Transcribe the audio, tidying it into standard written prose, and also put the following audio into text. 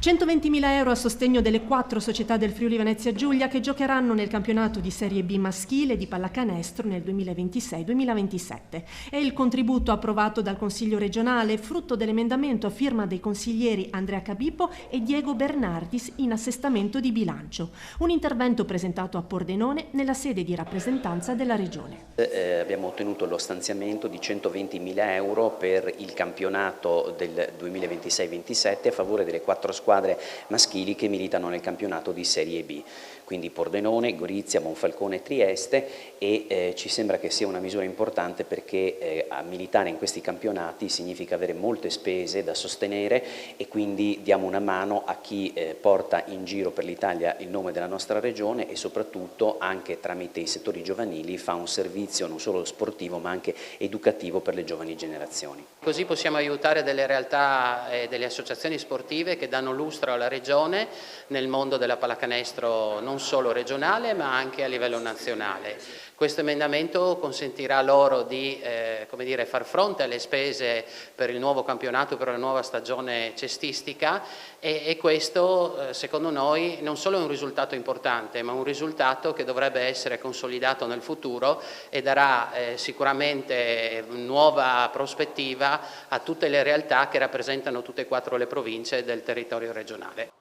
120.000 euro a sostegno delle 4 società del Friuli Venezia Giulia che giocheranno nel campionato di Serie B maschile di pallacanestro nel 2026-2027. È il contributo approvato dal Consiglio regionale, frutto dell'emendamento a firma dei consiglieri Andrea Cabipo e Diego Bernardis in assestamento di bilancio. Un intervento presentato a Pordenone nella sede di rappresentanza della Regione. Abbiamo ottenuto lo stanziamento di 120.000 euro per il campionato del 2026-27 a favore delle 4 squadre maschili che militano nel campionato di Serie B, quindi Pordenone, Gorizia, Monfalcone e Trieste, e ci sembra che sia una misura importante perché a militare in questi campionati significa avere molte spese da sostenere e quindi diamo una mano a chi porta in giro per l'Italia il nome della nostra regione e soprattutto anche tramite i settori giovanili fa un servizio non solo sportivo ma anche educativo per le giovani generazioni. Così possiamo aiutare delle realtà e delle associazioni sportive che danno lustro alla regione nel mondo della pallacanestro non solo regionale ma anche a livello nazionale. Questo emendamento consentirà loro di far fronte alle spese per il nuovo campionato, per la nuova stagione cestistica e questo secondo noi non solo è un risultato importante ma un risultato che dovrebbe essere consolidato nel futuro e darà sicuramente nuova prospettiva a tutte le realtà che rappresentano tutte e 4 le province del territorio regionale.